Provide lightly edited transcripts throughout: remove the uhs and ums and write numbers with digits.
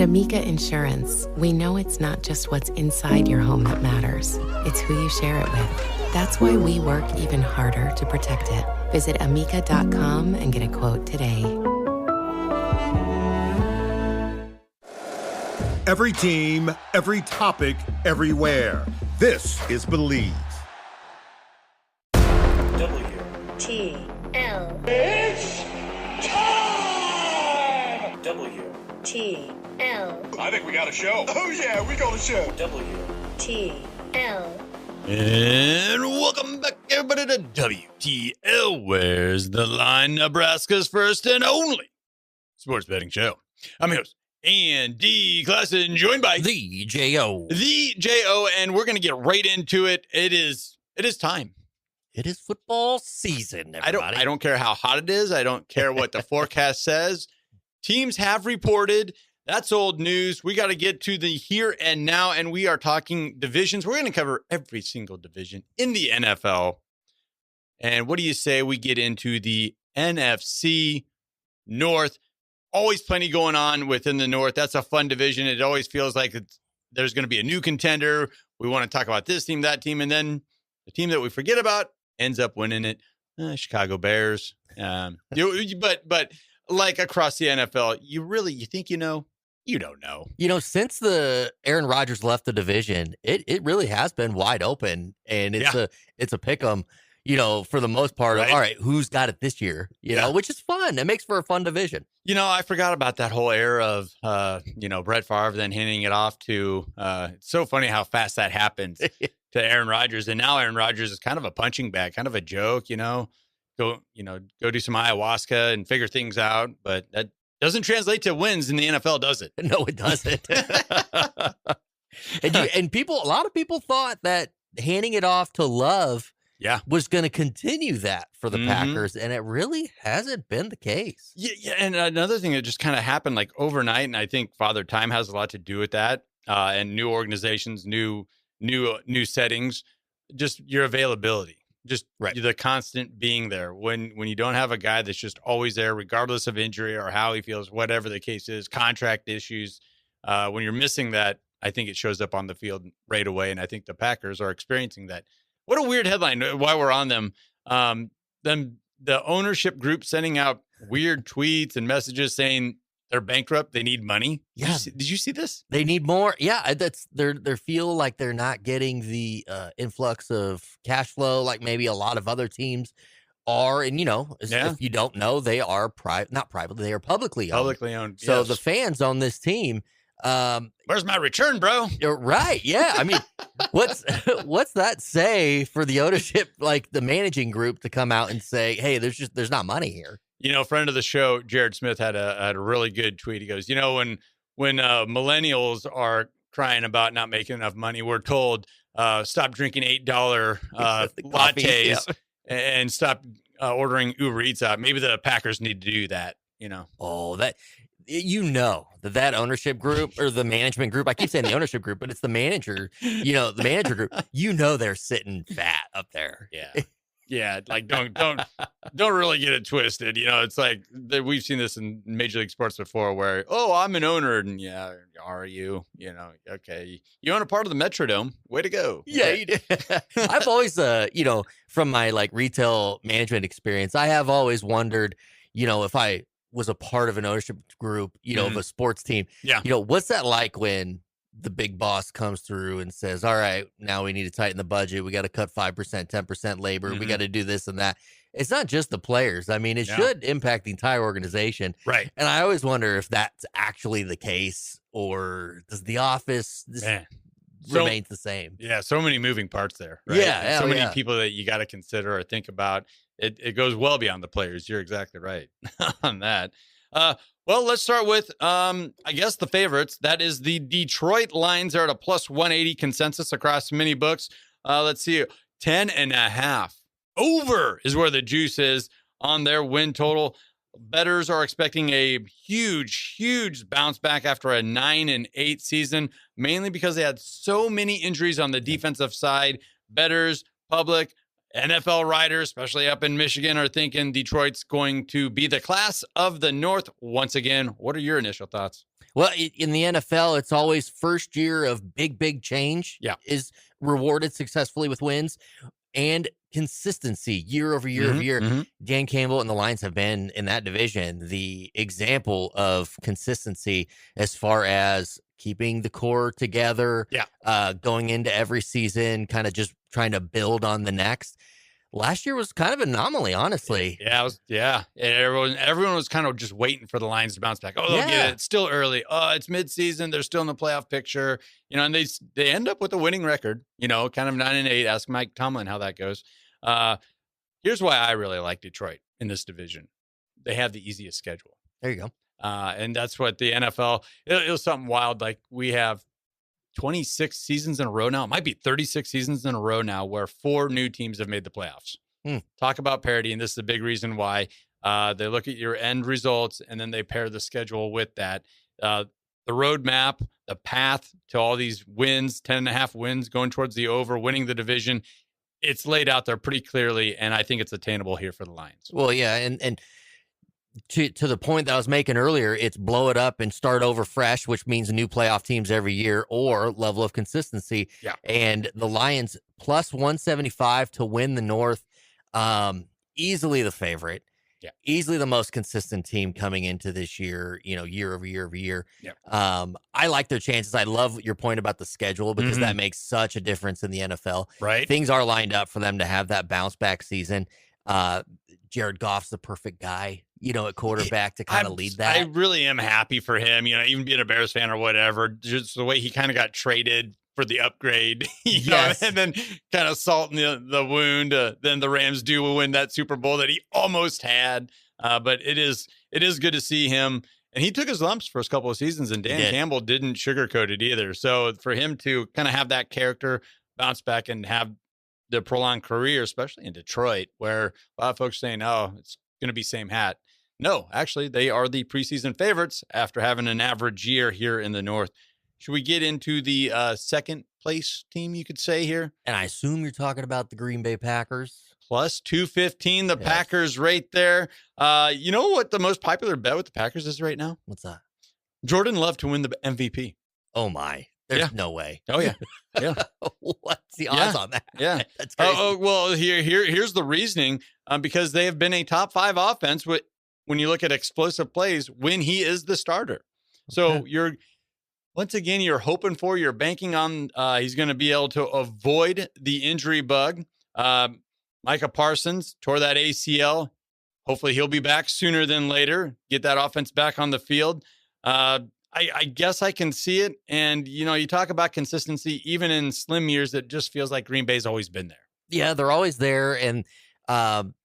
At Amica Insurance, we know it's not just what's inside your home that matters. It's who you share it with. That's why we work even harder to protect it. Visit amica.com and get a quote today. Every team, every topic, everywhere. This is Believe. WTL. It's time! WTL. I think we got a show. Oh, yeah, we got a show. WTL. And welcome back, everybody, to WTL. Where's the line? Nebraska's first and only sports betting show. I'm your host, Andy Klassen, joined by The J.O. And we're going to get right into it. It is time. It is football season, everybody. I don't care how hot it is. I don't care what the forecast says. Teams have reported. That's old news. We got to get to the here and now, and we are talking divisions. We're going to cover every single division in the NFL. And what do you say we get into the NFC North? Always plenty going on within the North. That's a fun division. It always feels like there's going to be a new contender. We want to talk about this team, that team, and then the team that we forget about ends up winning it. Chicago Bears. But like across the NFL, you think you know? You don't know. Since the Aaron Rodgers left the division, it really has been wide open, and it's a pick 'em. For the most part, right. All right, who's got it this year? Which is fun. It makes for a fun division. I forgot about that whole era of, Brett Favre then handing it off to, it's so funny how fast that happens to Aaron Rodgers. And now Aaron Rodgers is kind of a punching bag, kind of a joke, go do some ayahuasca and figure things out. But that doesn't translate to wins in the NFL, does it? No, it doesn't. And a lot of people thought that handing it off to Love was going to continue that for the Packers, and it really hasn't been the case. Yeah, and another thing that just kind of happened like overnight, and I think Father Time has a lot to do with that, and new organizations, new settings, just your availability, just the constant being there. When you don't have a guy that's just always there, regardless of injury or how he feels, whatever the case is, contract issues, when you're missing that, I think it shows up on the field right away, and I think the Packers are experiencing that. What a weird headline while we're on them. The ownership group sending out weird tweets and messages saying they're bankrupt. They need money. Yeah. Did you see this? They need more. Yeah. They feel like they're not getting the influx of cash flow like maybe a lot of other teams are. And, if you don't know, they are not privately, they are publicly owned. Publicly owned. So yes. the fans on this team. Where's my return, bro? Right. Yeah. I mean, what's that say for the ownership, like the managing group, to come out and say, hey, there's not money here. Friend of the show, Jared Smith, had a really good tweet. He goes, when millennials are crying about not making enough money, we're told stop drinking $8 lattes and stop ordering Uber Eats out. Maybe the Packers need to do that. Oh, that. That ownership group or the management group, I keep saying the ownership group, but it's the manager, the manager group, they're sitting fat up there. Yeah. Yeah. Like don't really get it twisted. It's like we've seen this in Major League Sports before where, oh, I'm an owner. And yeah, are you, okay. You own a part of the Metrodome. Way to go. Yeah. Okay. You did. I've always, from my like retail management experience, I have always wondered, if I was a part of an ownership group, of a sports team. Yeah. What's that like when the big boss comes through and says, all right, now we need to tighten the budget. We got to cut 5%, 10% labor. We got to do this and that. It's not just the players. I mean, it should impact the entire organization. Right. And I always wonder if that's actually the case, or does the office remains the same? Yeah. So many moving parts there. Right? Yeah. So many people that you got to consider or think about. It goes well beyond the players. You're exactly right on that. Well, let's start with, I guess, the favorites. That is the Detroit Lions. Are at a plus 180 consensus across many books. Let's see, 10.5. Over is where the juice is on their win total. Bettors are expecting a huge bounce back after a 9-8 season, mainly because they had so many injuries on the defensive side. Bettors, public, NFL writers, especially up in Michigan, are thinking Detroit's going to be the class of the North once again. What are your initial thoughts? Well, in the NFL, it's always first year of big change is rewarded successfully with wins and consistency year over year over year. Mm-hmm. Dan Campbell and the Lions have been in that division the example of consistency as far as keeping the core together, going into every season, kind of just trying to build on the next. Last year was kind of an anomaly, honestly. Yeah, everyone was kind of just waiting for the Lions to bounce back. Oh, they'll get it. It's still early. Oh, it's midseason. They're still in the playoff picture. And they end up with a winning record. Kind of 9-8. Ask Mike Tomlin how that goes. Here's why I really like Detroit in this division. They have the easiest schedule. There you go. And that's what the NFL. It was something wild. Like we have 26 seasons in a row now. It might be 36 seasons in a row now where 4 new teams have made the playoffs. Talk about parity, and this is the big reason why. They look at your end results, and then they pair the schedule with that. The roadmap, the path to all these wins, 10.5 wins, going towards the over, winning the division, it's laid out there pretty clearly, and I think it's attainable here for the Lions. Well, yeah, and to the point that I was making earlier, it's blow it up and start over fresh, which means new playoff teams every year or level of consistency. Yeah. And the Lions plus 175 to win the North, easily the favorite. Yeah. Easily the most consistent team coming into this year, year over year over year. Yeah. I like their chances. I love your point about the schedule because that makes such a difference in the NFL. Right. Things are lined up for them to have that bounce back season. Jared Goff's the perfect guy, at quarterback to kind of lead that. I really am happy for him, even being a Bears fan or whatever, just the way he kind of got traded for the upgrade, Yes. and then kind of salting the wound. Then the Rams do win that Super Bowl that he almost had. But it is good to see him. And he took his lumps first couple of seasons, and Dan Campbell didn't sugarcoat it either. So for him to kind of have that character, bounce back and have the prolonged career, especially in Detroit, where a lot of folks saying, oh, it's going to be same hat. No, actually, they are the preseason favorites after having an average year here in the North. Should we get into the second place team, you could say here? And I assume you're talking about the Green Bay Packers. Plus 215, the Packers right there. You know what the most popular bet with the Packers is right now? What's that? Jordan Love to win the MVP. Oh, my. There's no way. Oh, yeah. Yeah. What's the odds on that? Yeah. That's crazy. Well, here's the reasoning. Because they have been a top 5 offense when you look at explosive plays when he is the starter. So you're banking on he's going to be able to avoid the injury bug. Micah Parsons tore that ACL. Hopefully he'll be back sooner than later. Get that offense back on the field. I guess I can see it. And, you talk about consistency, even in slim years, it just feels like Green Bay's always been there. Yeah, they're always there. And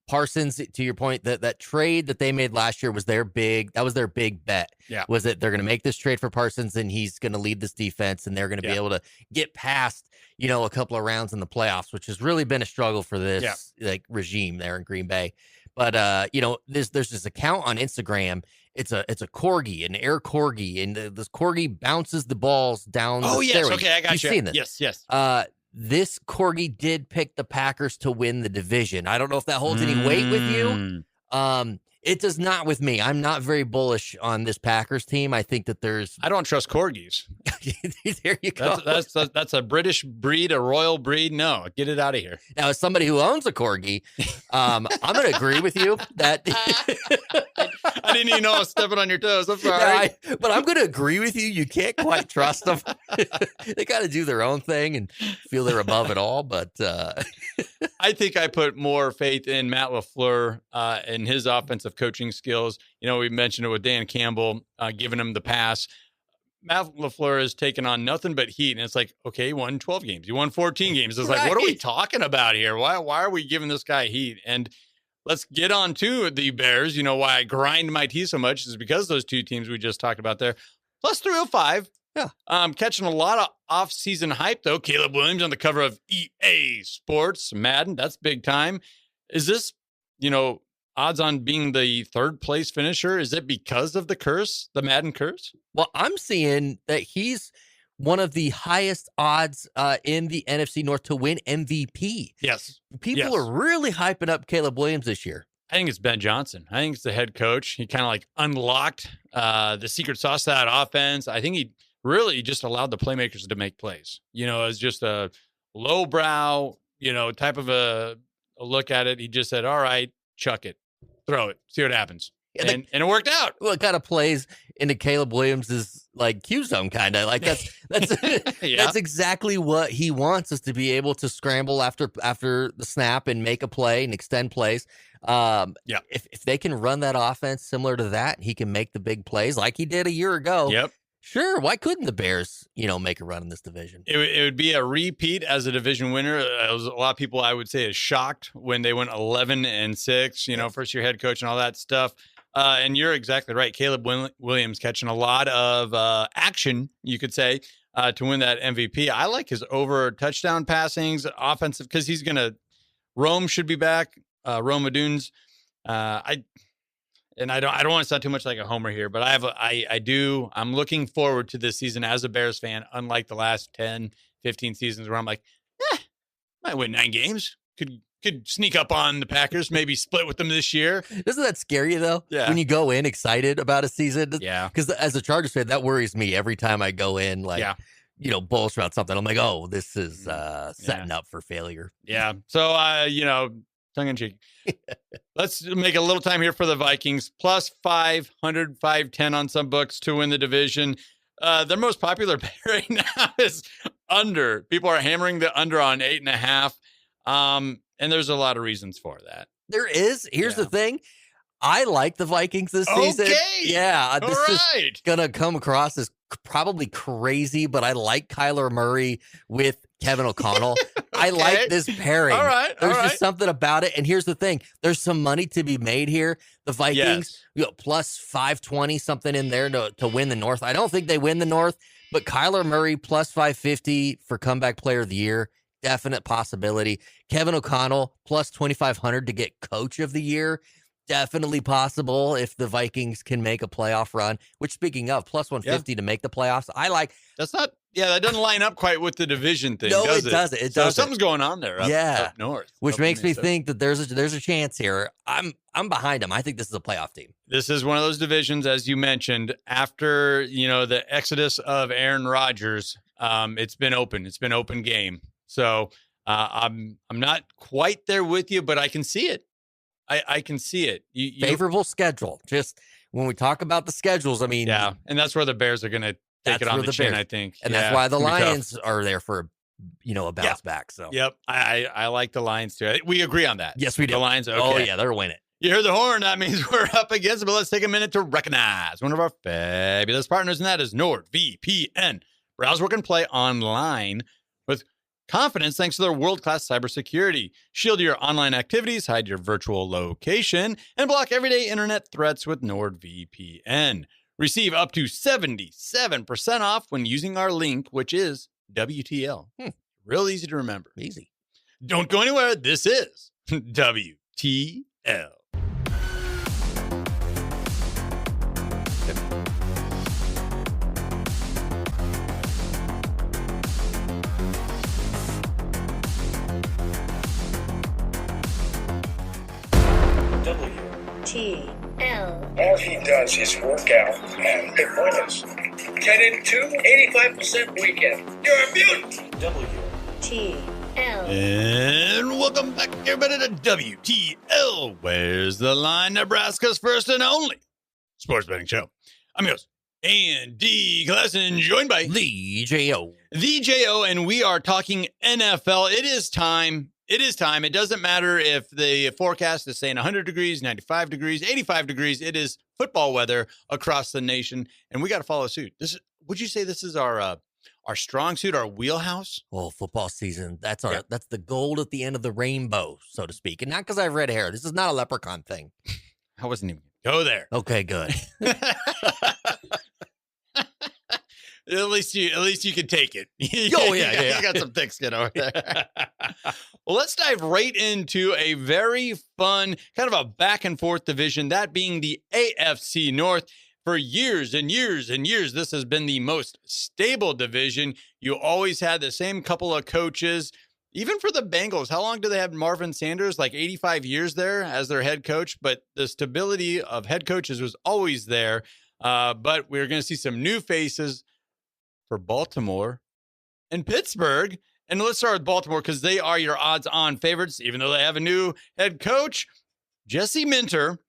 Parsons, to your point, that trade that they made last year was their big bet. Yeah. Was that they're going to make this trade for Parsons and he's going to lead this defense and they're going to be able to get past, a couple of rounds in the playoffs, which has really been a struggle for this regime there in Green Bay. But, there's this account on Instagram. It's a corgi, an air corgi, and this corgi bounces the balls down the stairway. Okay, I got you. You've seen this. Yes. This corgi did pick the Packers to win the division. I don't know if that holds any weight with you. It does not with me. I'm not very bullish on this Packers team. I think that I don't trust corgis. There you go. That's a British breed, a royal breed. No, get it out of here. Now, as somebody who owns a corgi, I'm going to agree with you that I didn't even know I was stepping on your toes. I'm sorry. But I'm going to agree with you. You can't quite trust them. They got to do their own thing and feel they're above it all. But I think I put more faith in Matt LaFleur and his offensive coaching skills. We mentioned it with Dan Campbell giving him the pass. Matt LaFleur has taken on nothing but heat, and it's like, okay, he won 12 games. He won 14 games. It's like, what are we talking about here? Why are we giving this guy heat? And let's get on to the Bears. Why I grind my teeth so much is because those two teams we just talked about there. Plus 305. Yeah. Catching a lot of off-season hype, though. Caleb Williams on the cover of EA Sports, Madden. That's big time. Is this, odds on being the third place finisher? Is it because of the curse, the Madden curse? Well, I'm seeing that he's one of the highest odds in the NFC North to win MVP. Yes. People are really hyping up Caleb Williams this year. I think it's Ben Johnson. I think it's the head coach. He kind of like unlocked the secret sauce of that offense. I think he really just allowed the playmakers to make plays. As just a lowbrow, type of a look at it. He just said, all right, chuck it, throw it, see what happens. Yeah, and it worked out. Well, it kind of plays into Caleb Williams' like Q zone, kind of like that's Yeah. that's exactly what he wants, us to be able to scramble after the snap and make a play and extend plays. If they can run that offense similar to that, he can make the big plays like he did a year ago. Yep. Sure, why couldn't the Bears, make a run in this division? It would be a repeat as a division winner. A lot of people, I would say, is shocked when they went 11-6. First year head coach and all that stuff. And you're exactly right. Caleb Williams catching a lot of action, you could say, to win that MVP. I like his over touchdown passings, offensive, because he's gonna. Rome should be back. Rome Aduns. I don't want to sound too much like a homer here, but I'm looking forward to this season as a Bears fan, unlike the last 10, 15 seasons where I'm like, might win 9 games. Could sneak up on the Packers, maybe split with them this year. Isn't that scary, though? Yeah. When you go in excited about a season? Yeah. Because as a Chargers fan, that worries me every time I go in, bullish about something. I'm like, oh, this is setting up for failure. Yeah. So, tongue in cheek. Let's make a little time here for the Vikings. Plus 500, 510 on some books to win the division. Their most popular bet right now is under. People are hammering the under on 8.5. And there's a lot of reasons for that. There is. Here's the thing. I like the Vikings this season. Okay. Yeah. This All is going to come across as probably crazy, but I like Kyler Murray with Kevin O'Connell. I like this pairing. All right. There's just something about it. And here's the thing. There's some money to be made here. The Vikings, plus 520, something in there to win the North. I don't think they win the North, but Kyler Murray plus 550 for comeback player of the year. Definite possibility. Kevin O'Connell plus 2,500 to get coach of the year. Definitely possible if the Vikings can make a playoff run, which speaking of plus 150 to make the playoffs. That doesn't line up quite with the division thing. No, does it doesn't. It so doesn't. something's going on there up north. Which makes me think that there's a chance here. I'm behind them. I think this is a playoff team. This is one of those divisions, as you mentioned, after, the exodus of Aaron Rodgers, it's been open. It's been open game. So I'm not quite there with you, but I can see it. I can see it. Favorable schedule. Just when we talk about the schedules, I mean. Yeah, and that's where the Bears are going to take it on the chin, I think. And that's why the Lions are there for, a bounce back. So. Yep, I like the Lions too. We agree on that. Yes, we do. The Lions, okay. Oh, yeah, they're winning. You heard the horn. That means we're up against it, but let's take a minute to recognize one of our fabulous partners, and that is NordVPN. Browse, work, and play online with confidence thanks to their world-class cybersecurity. Shield your online activities, hide your virtual location, and block everyday internet threats with NordVPN. Receive up to 77% off when using our link, which is WTL. Real easy to remember. Easy. Don't go anywhere. This is WTL. WTL. All he does is work out and pick winners. 10 and 2, 85% weekend. You're a mutant. WTL. And welcome back, everybody, to WTL. Where's the line? Nebraska's first and only sports betting show. I'm your host, Andy Klassen, joined by The J.O. The J.O., and we are talking NFL. It is time. It is time. It doesn't matter if the forecast is saying 100 degrees, 95 degrees, 85 degrees. It is football weather across the nation, and we got to follow suit. Would you say this is our strong suit, our wheelhouse? Well, football season. That's the gold at the end of the rainbow, so to speak. And not because I have red hair. This is not a leprechaun thing. I wasn't even going to go there. Okay, good. At least you can take it. Oh, yeah. You got some thick skin over there. Well, let's dive right into a very fun, kind of a back and forth division, that being the AFC North. For years and years and years, this has been the most stable division. You always had the same couple of coaches. Even for the Bengals, how long do they have Marvin Sanders? Like 85 years there as their head coach, but the stability of head coaches was always there. But we're going to see some new faces for Baltimore and Pittsburgh. And let's start with Baltimore because they are your odds-on favorites, even though they have a new head coach, Jesse Minter.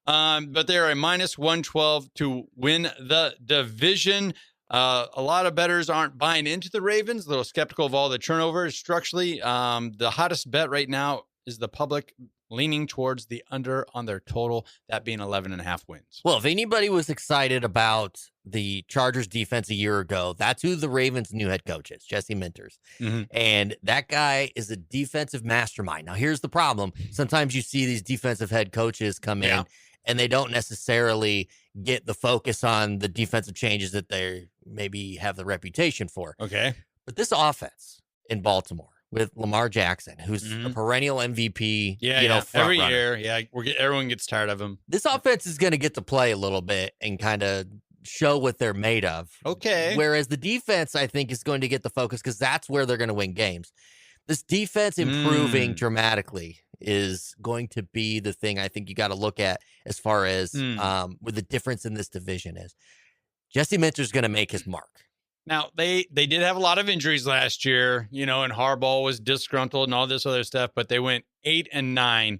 But they're a minus 112 to win the division. A lot of bettors aren't buying into the Ravens, a little skeptical of all the turnovers structurally. The hottest bet right now is the public leaning towards the under on their total, that being 11.5 wins. Well, if anybody was excited about the Chargers defense a year ago, that's who the Ravens' new head coach is, Jesse Minters. Mm-hmm. And that guy is a defensive mastermind. Now, here's the problem. Sometimes you see these defensive head coaches come in and they don't necessarily get the focus on the defensive changes that they maybe have the reputation for. Okay. But this offense in Baltimore with Lamar Jackson, who's a perennial MVP, every runner. year. Everyone gets tired of him. This offense is going to get to play a little bit and kind of show what they're made of. Okay. Whereas the defense, I think, is going to get the focus because that's where they're going to win games. This defense improving dramatically is going to be the thing I think you got to look at as far as where the difference in this division is. Jesse Minter's going to make his mark. Now, they did have a lot of injuries last year, and Harbaugh was disgruntled and all this other stuff, but they went 8-9.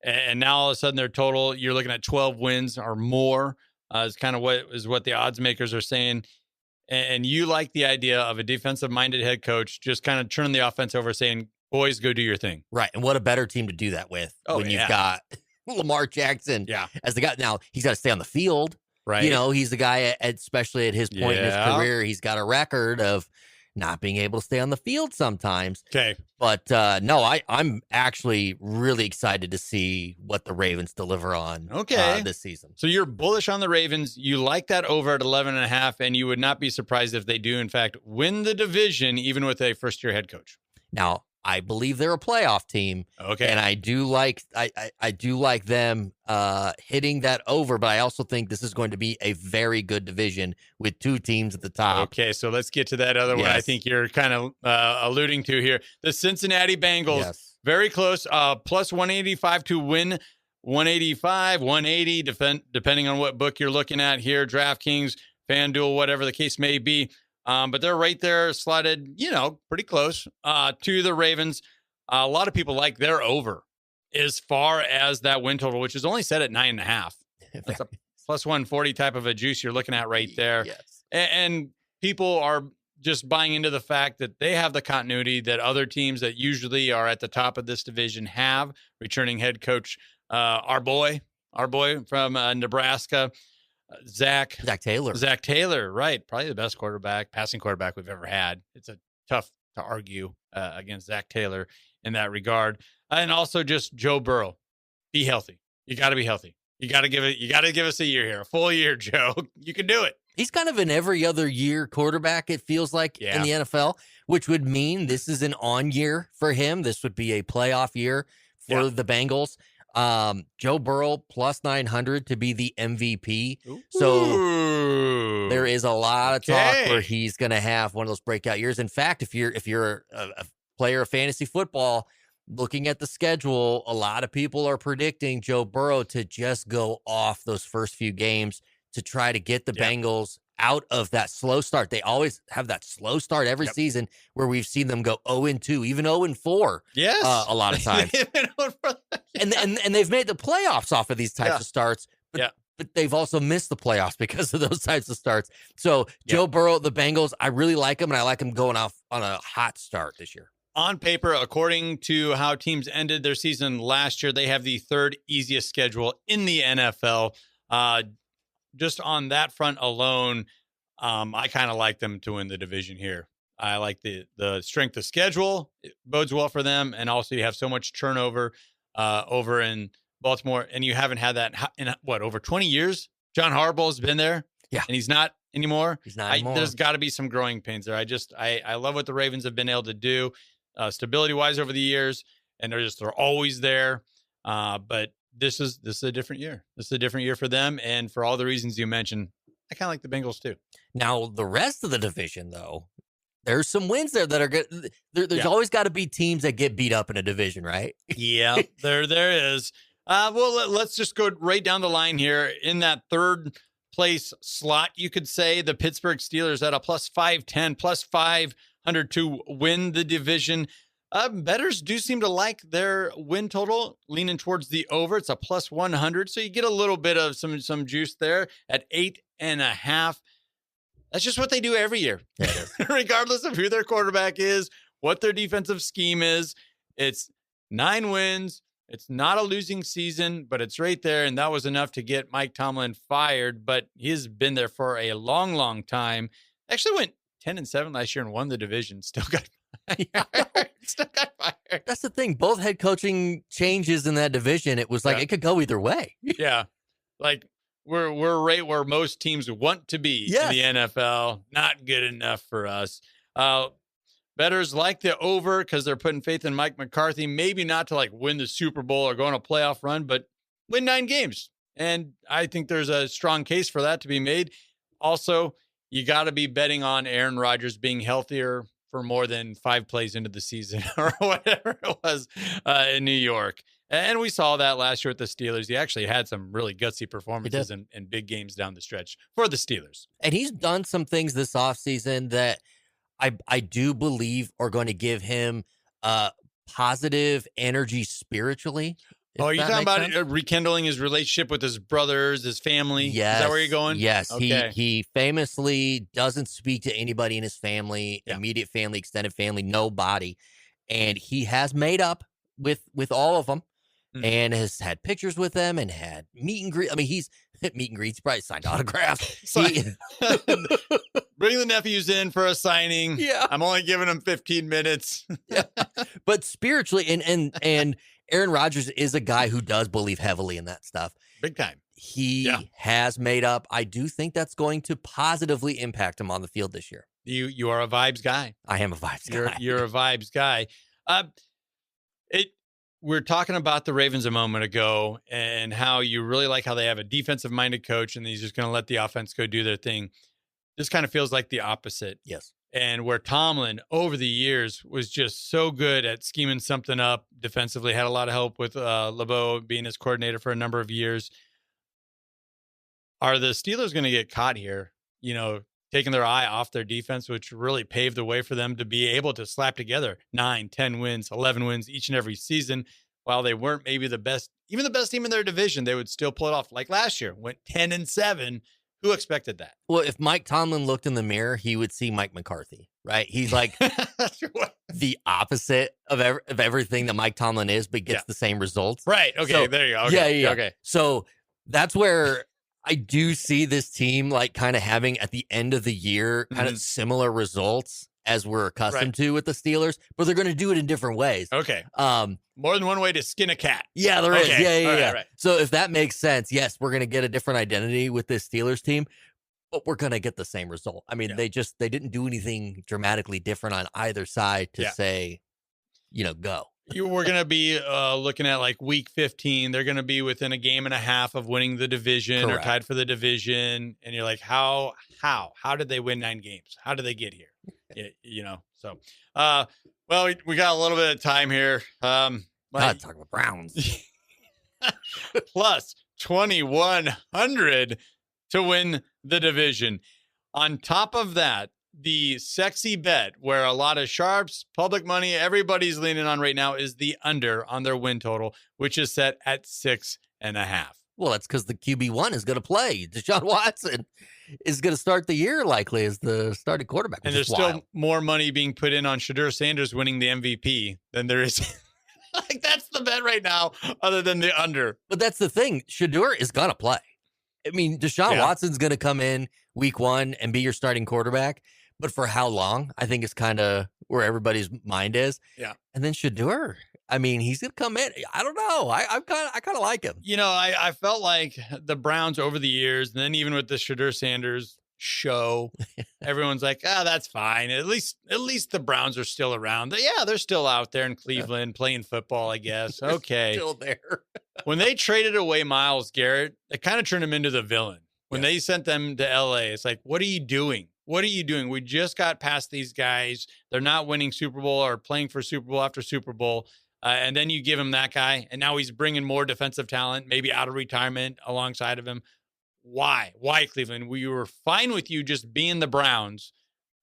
And now all of a sudden their total, you're looking at 12 wins or more, is kind of what the odds makers are saying. And you like the idea of a defensive-minded head coach just kind of turning the offense over, saying, boys, go do your thing. Right. And what a better team to do that with when you've got Lamar Jackson as the guy. Now, he's got to stay on the field. Right. He's the guy, especially at his point in his career, he's got a record of not being able to stay on the field sometimes. Okay. But no, I'm actually really excited to see what the Ravens deliver on this season. So you're bullish on the Ravens. You like that over at 11.5, and you would not be surprised if they do, in fact, win the division, even with a first-year head coach. Now, I believe they're a playoff team. Okay. And I do like them hitting that over, but I also think this is going to be a very good division with two teams at the top. Okay, so let's get to that other one I think you're kind of alluding to here. The Cincinnati Bengals, very close, plus 185 to win 185, 180, depending on what book you're looking at here, DraftKings, FanDuel, whatever the case may be. But they're right there slotted, pretty close to the Ravens. A lot of people like their over as far as that win total, which is only set at 9.5. That's a plus 140 type of a juice you're looking at right there. Yes. And people are just buying into the fact that they have the continuity that other teams that usually are at the top of this division have. Returning head coach, our boy from Nebraska. Zach Taylor, right. Probably the best passing quarterback we've ever had. It's tough to argue against Zach Taylor in that regard. And also just Joe Burrow. Be healthy. You got to be healthy. You got to give us a year here, a full year, Joe. You can do it. He's kind of an every other year quarterback, it feels like, in the NFL, which would mean this is an on year for him. This would be a playoff year for the Bengals. Joe Burrow plus 900 to be the MVP. Ooh. So there is a lot of talk where he's going to have one of those breakout years. In fact, if you're a player of fantasy football, looking at the schedule, a lot of people are predicting Joe Burrow to just go off those first few games to try to get the Bengals out of that slow start. They always have that slow start every season where we've seen them go 0-2, even 0-4. Yes. A lot of times. and they've made the playoffs off of these types of starts. But they've also missed the playoffs because of those types of starts. So Joe Burrow, the Bengals, I really like him, and I like him going off on a hot start this year. On paper, according to how teams ended their season last year, they have the third easiest schedule in the NFL. Just on that front alone, I kind of like them to win the division here. I like the strength of schedule. It bodes well for them. And also you have so much turnover over in Baltimore, and you haven't had that in over 20 years? John Harbaugh's been there. Yeah. And he's not anymore. He's not anymore. There's got to be some growing pains there. I love what the Ravens have been able to do stability wise over the years, and they're always there. But this is a different year. This is a different year for them. And for all the reasons you mentioned, I kind of like the Bengals too. Now, the rest of the division, though, there's some wins there that are good. There's always got to be teams that get beat up in a division, right? Yeah, there is. Well, let's just go right down the line here. In that third place slot, you could say the Pittsburgh Steelers at a plus 510, plus 500 to win the division. Bettors do seem to like their win total, leaning towards the over. It's a plus 100, so you get a little bit of some juice there at 8.5. That's just what they do every year, regardless of who their quarterback is, what their defensive scheme is. It's 9 wins. It's not a losing season, but it's right there, and that was enough to get Mike Tomlin fired, but he's been there for a long, long time. Actually went 10-7 last year and won the division. Still got fired. Still got fired. That's the thing. Both head coaching changes in that division, it was like it could go either way. Yeah. Like, we're right where most teams want to be in the NFL. Not good enough for us. Bettors like the over because they're putting faith in Mike McCarthy. Maybe not to like win the Super Bowl or go on a playoff run, but win 9 games. And I think there's a strong case for that to be made. Also, you got to be betting on Aaron Rodgers being healthier for more than 5 plays into the season or whatever it was in New York. And we saw that last year with the Steelers. He actually had some really gutsy performances in big games down the stretch for the Steelers. And he's done some things this offseason that I do believe are going to give him positive energy spiritually. Oh, are you talking about rekindling his relationship with his brothers, his family? Yes. Is that where you're going? Yes. Okay. He famously doesn't speak to anybody in his family, immediate family, extended family, nobody. And he has made up with all of them. And has had pictures with them and had meet and greet. I mean, he's meet and greets, probably signed autographs. Bring the nephews in for a signing. Yeah. I'm only giving them 15 minutes. But spiritually, and Aaron Rodgers is a guy who does believe heavily in that stuff. Big time. He has made up. I do think that's going to positively impact him on the field this year. You are a vibes guy. I am a vibes guy. You're a vibes guy. We're talking about the Ravens a moment ago and how you really like how they have a defensive-minded coach and he's just going to let the offense go do their thing. This kind of feels like the opposite. Yes. And where Tomlin, over the years, was just so good at scheming something up defensively, had a lot of help with LeBeau being his coordinator for a number of years. Are the Steelers going to get caught here, taking their eye off their defense, which really paved the way for them to be able to slap together 9, 10 wins, 11 wins each and every season. While they weren't maybe the best, even the best team in their division, they would still pull it off. Like last year, went 10-7. Who expected that? Well, if Mike Tomlin looked in the mirror, he would see Mike McCarthy, right? He's like the opposite of everything that Mike Tomlin is, but gets the same results. Right. Okay. So, there you go. Okay. Yeah. Okay. So that's where I do see this team like kind of having at the end of the year kind of similar results as we're accustomed to with the Steelers, but they're going to do it in different ways. Okay. More than one way to skin a cat. Yeah, there is. Yeah. Right. So if that makes sense, yes, we're going to get a different identity with this Steelers team, but we're going to get the same result. I mean, they didn't do anything dramatically different on either side to say, go. We're going to be looking at like week 15. They're going to be within a game and a half of winning the division or tied for the division. And you're like, how did they win 9 games? How did they get here? So, well, we got a little bit of time here. Talk about Browns. Plus 2,100 to win the division. On top of that, the sexy bet where a lot of sharps, public money, everybody's leaning on right now is the under on their win total, which is set at 6.5. Well, that's because the QB1 is going to play. Deshaun Watson is going to start the year likely as the starting quarterback. And there's still more money being put in on Shadur Sanders winning the MVP than there is. Like, that's the bet right now, other than the under. But that's the thing. Shadur is going to play. I mean, Deshaun Watson's going to come in week 1 and be your starting quarterback. But for how long? I think it's kind of where everybody's mind is. Yeah. And then Shadur, I mean, he's going to come in. I don't know. I kind of like him. I felt like the Browns over the years, and then even with the Shadur Sanders show, everyone's like, that's fine. At least the Browns are still around. They're still out there in Cleveland playing football, I guess. Okay. Still there. When they traded away Myles Garrett, it kind of turned him into the villain. When they sent them to LA, it's like, what are you doing? What are you doing? We just got past these guys. They're not winning Super Bowl or playing for Super Bowl after Super Bowl. And then you give him that guy, and now he's bringing more defensive talent, maybe out of retirement alongside of him. Why? Why, Cleveland? We were fine with you just being the Browns,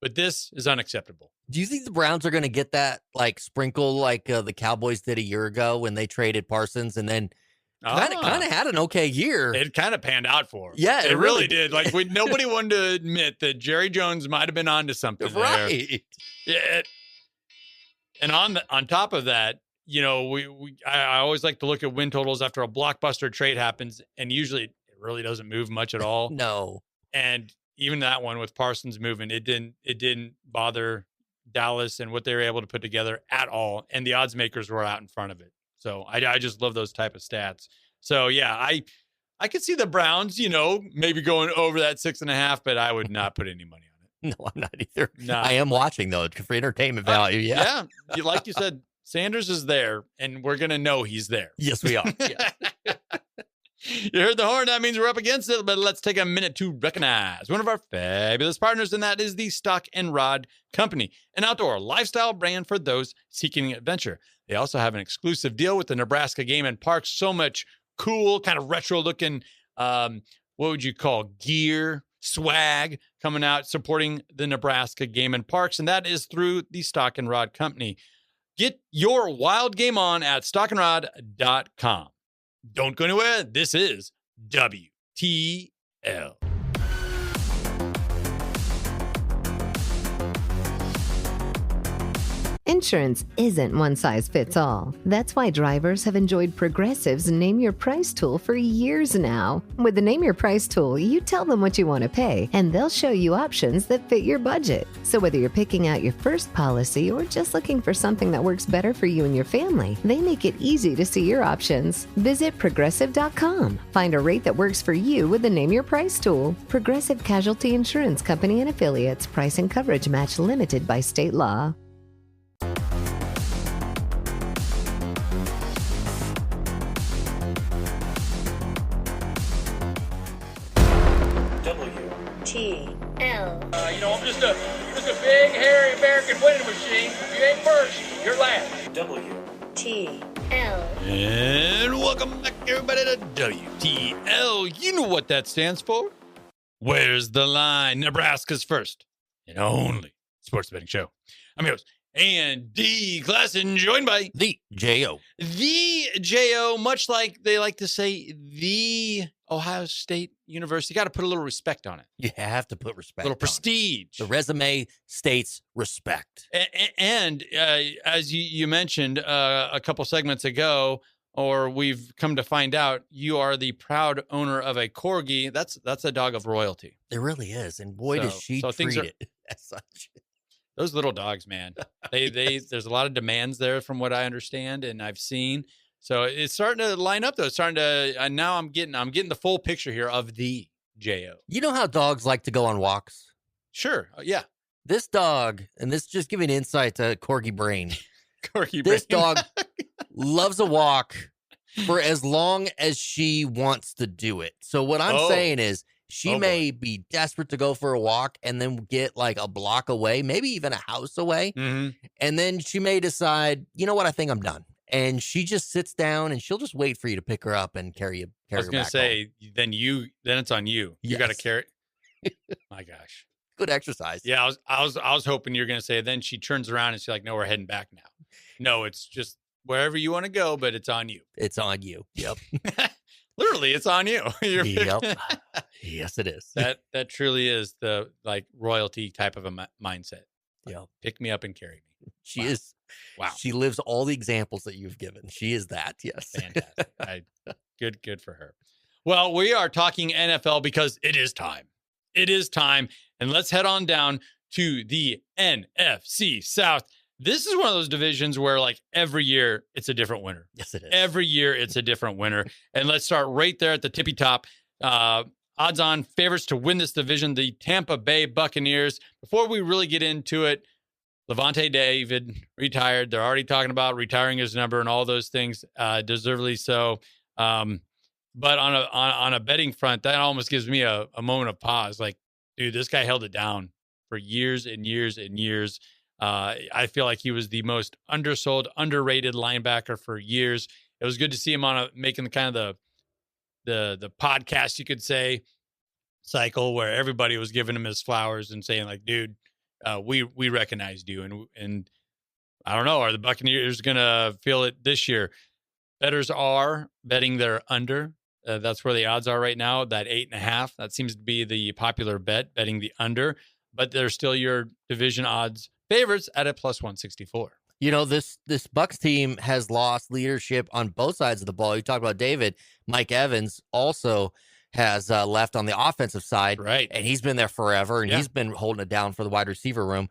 but this is unacceptable. Do you think the Browns are going to get that like sprinkle like the Cowboys did a year ago when they traded Parsons and then kind of had an okay year? It kind of panned out for him. Yeah, it really did. Like nobody wanted to admit that Jerry Jones might have been onto something. Right. There. Yeah. And on top of that, you know, I always like to look at win totals after a blockbuster trade happens, and usually it really doesn't move much at all. No. And even that one with Parsons moving, it didn't bother Dallas and what they were able to put together at all. And the odds makers were out in front of it. So I just love those type of stats. So yeah, I could see the Browns, you know, maybe going over that 6.5, but I would not put any money on it. No, I'm not either. No. I am watching though for entertainment value. Yeah. Yeah. Like you said, Sanders is there, and we're going to know he's there. Yes, we are. Yeah. You heard the horn. That means we're up against it, but let's take a minute to recognize one of our fabulous partners, and that is the Stock and Rod Company, an outdoor lifestyle brand for those seeking adventure. They also have an exclusive deal with the Nebraska Game and Parks. So much cool, kind of retro-looking, what would you call, gear, swag coming out, supporting the Nebraska Game and Parks, and that is through the Stock and Rod Company. Get your wild game on at stockandrod.com. Don't go anywhere. This is WTL. Insurance isn't one size fits all. That's why drivers have enjoyed Progressive's Name Your Price tool for years now. With the Name Your Price tool, you tell them what you want to pay, and they'll show you options that fit your budget. So whether you're picking out your first policy or just looking for something that works better for you and your family, they make it easy to see your options. Visit Progressive.com. Find a rate that works for you with the Name Your Price tool. Progressive Casualty Insurance Company and Affiliates. Price and coverage match limited by state law. WTL. I'm just a big, hairy American winning machine. If you ain't first, you're last. WTL. And welcome back, everybody, to WTL. You know what that stands for. Where's the line? Nebraska's first and only sports betting show. I'm your host, Andy Klassen, joined by The J.O. The J.O., much like they like to say, the Ohio State University. Got to put a little respect on it. You have to put respect. A little on prestige. it. The resume states respect. And as you mentioned a couple segments ago, or we've come to find out, you are the proud owner of a corgi. That's a dog of royalty. It really is. And boy, does she treat it as such. Those little dogs, man. They there's a lot of demands there from what I understand and I've seen. So it's starting to line up though. It's starting to now I'm getting the full picture here of the J.O. You know how dogs like to go on walks? Sure. Yeah. This dog, and this just giving insight to Corgi Brain. This dog loves a walk for as long as she wants to do it. So what I'm saying is she may be desperate to go for a walk and then get like a block away, maybe even a house away. Mm-hmm. And then she may decide, you know what, I think I'm done. And she just sits down and she'll just wait for you to pick her up and carry her back I was going to say, home. then it's on you. You got to carry. My gosh. Good exercise. Yeah. I was hoping you were going to say, then she turns around and she's like, no, we're heading back now. No, it's just wherever you want to go, but it's on you. It's on you. Yep. Literally, it's on you. Yep. Yes, it is. That truly is the like royalty type of a mindset. Yeah. Pick me up and carry me. She is. Wow. She lives all the examples that you've given. She is that. Yes. Fantastic. Good for her. Well, we are talking NFL because it is time. It is time. And let's head on down to the NFC South. This is one of those divisions where like every year it's a different winner. Yes, it is. Every year it's a different winner. And let's start right there at the tippy top. Odds on favorites to win this division, the Tampa Bay Buccaneers. Before we really get into it, Levante David retired. They're already talking about retiring his number and all those things, deservedly so. But on a betting front, that almost gives me a moment of pause. Like, dude, this guy held it down for years and years and years. I feel like he was the most undersold, underrated linebacker for years. It was good to see him making the kind of the podcast, you could say, cycle where everybody was giving him his flowers and saying like, dude, we recognized you. And I don't know, are the Buccaneers going to feel it this year? Bettors are betting their under. That's where the odds are right now, that 8.5. That seems to be the popular bet, betting the under. But they're still your division odds favorites at a plus 164. You know, this Bucs team has lost leadership on both sides of the ball. You talk about David. Mike Evans also has left on the offensive side. Right. And he's been there forever, and he's been holding it down for the wide receiver room.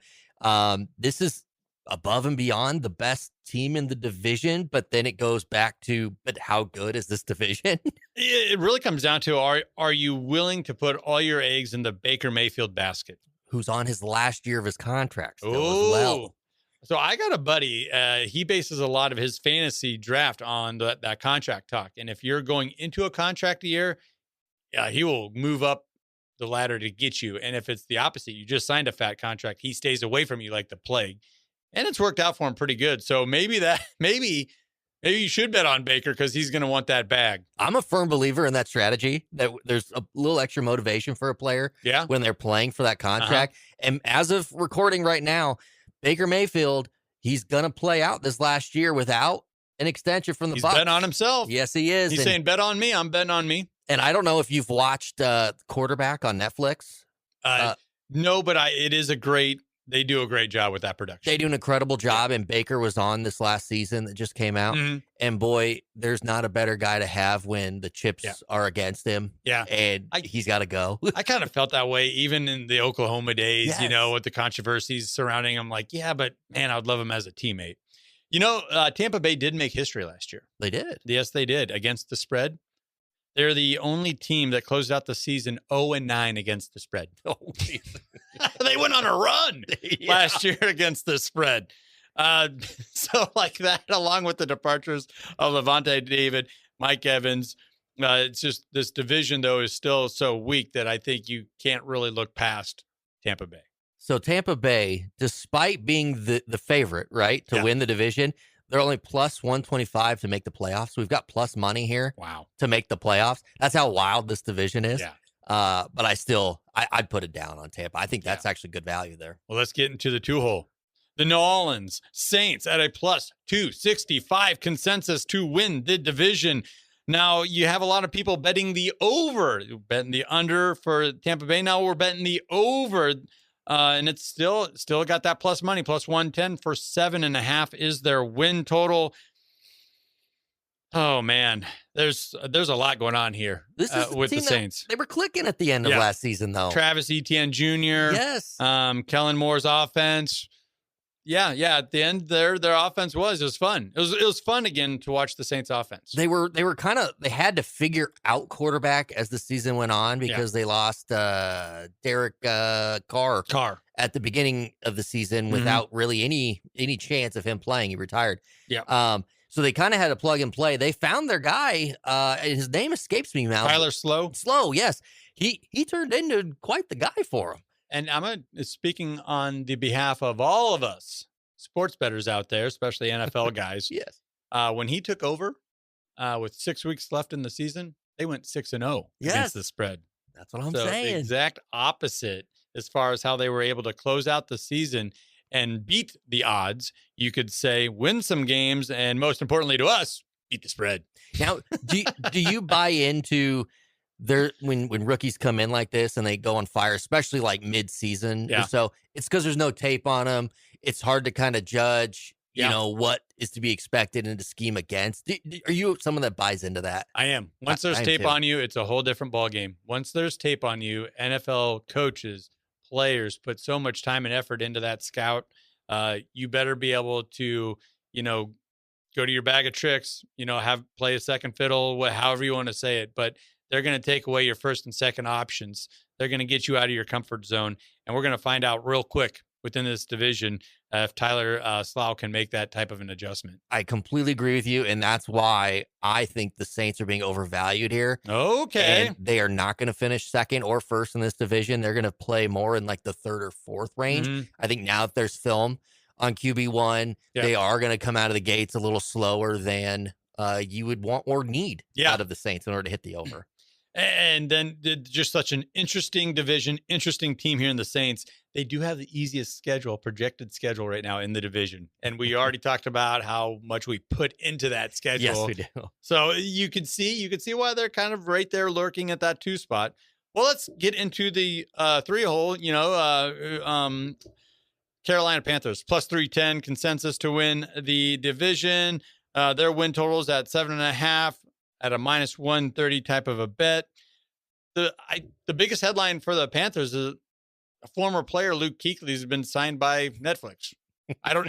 This is above and beyond the best team in the division, but then it goes back to, but how good is this division? It really comes down to, are you willing to put all your eggs in the Baker Mayfield basket? Who's on his last year of his contract still as well. So I got a buddy. He bases a lot of his fantasy draft on that contract talk. And if you're going into a contract year, he will move up the ladder to get you. And if it's the opposite, you just signed a fat contract, he stays away from you like the plague. And it's worked out for him pretty good. So maybe you should bet on Baker because he's going to want that bag. I'm a firm believer in that strategy, that there's a little extra motivation for a player when they're playing for that contract. And as of recording right now, Baker Mayfield, he's going to play out this last year without an extension from the Bucs. He's betting on himself. Yes, he is. He's saying, bet on me. I'm betting on me. And I don't know if you've watched Quarterback on Netflix. No, but they do a great job with that production. They do an incredible job, and Baker was on this last season that just came out. Mm-hmm. And boy, there's not a better guy to have when the chips are against him. Yeah. And he's got to go. I kind of felt that way even in the Oklahoma days, with the controversies surrounding him. Like, yeah, but man, I would love him as a teammate. Tampa Bay did make history last year. They did. Yes, they did. Against the spread. They're the only team that closed out the season 0-9 against the spread. Oh, they went on a run last year against the spread. So like that, along with the departures of Levante David, Mike Evans, it's just this division, though, is still so weak that I think you can't really look past Tampa Bay. So Tampa Bay, despite being the favorite, right, to win the division, they're only plus 125 to make the playoffs. So we've got plus money here to make the playoffs. That's how wild this division is. Yeah. But I'd put it down on Tampa. I think that's actually good value there. Well, let's get into the two-hole. The New Orleans Saints at a plus 265 consensus to win the division. Now, you have a lot of people betting the over, betting the under for Tampa Bay. Now we're betting the over. And it's still got that plus money, plus 110 for 7.5 is their win total. Oh man, there's a lot going on here with the Saints. They were clicking at the end of last season, though. Travis Etienne Jr. Yes. Kellen Moore's offense. Yeah. At the end, their offense was fun. It was fun again to watch the Saints offense. They they had to figure out quarterback as the season went on because they lost Derek Carr at the beginning of the season without really any chance of him playing. He retired. Yeah. So they kind of had to plug and play. They found their guy. His name escapes me now. Tyler Slow. Slow, yes. He turned into quite the guy for him. And I'm speaking on the behalf of all of us sports bettors out there, especially NFL guys. Yes. When he took over with 6 weeks left in the season, they went 6-0 against the spread. That's what I'm saying. The exact opposite as far as how they were able to close out the season and beat the odds. You could say win some games, and most importantly to us, beat the spread. Now, do you buy into when rookies come in like this and they go on fire, especially like mid-season or so, it's because there's no tape on them. It's hard to kind of judge, what is to be expected in the scheme against. Are you someone that buys into that? I am. Once there's tape on you, it's a whole different ballgame. Once there's tape on you, NFL coaches, players put so much time and effort into that scout. You better be able to, go to your bag of tricks, play a second fiddle, however you want to say it. But they're going to take away your first and second options. They're going to get you out of your comfort zone. And we're going to find out real quick within this division if Tyler Slough can make that type of an adjustment. I completely agree with you, and that's why I think the Saints are being overvalued here. Okay. And they are not going to finish second or first in this division. They're going to play more in like the third or fourth range. Mm-hmm. I think now that there's film on QB1, they are going to come out of the gates a little slower than you would want or need out of the Saints in order to hit the over. And then just such an interesting division, interesting team here in the Saints. They do have the easiest projected schedule right now in the division. And we already talked about how much we put into that schedule. Yes, we do. So you can see why they're kind of right there lurking at that 2 spot. Well, let's get into the 3-hole, Carolina Panthers plus 310 consensus to win the division. Their win totals at 7.5 at a minus 130 type of a bet. The biggest headline for the Panthers is a former player, Luke Kuechly, has been signed by Netflix.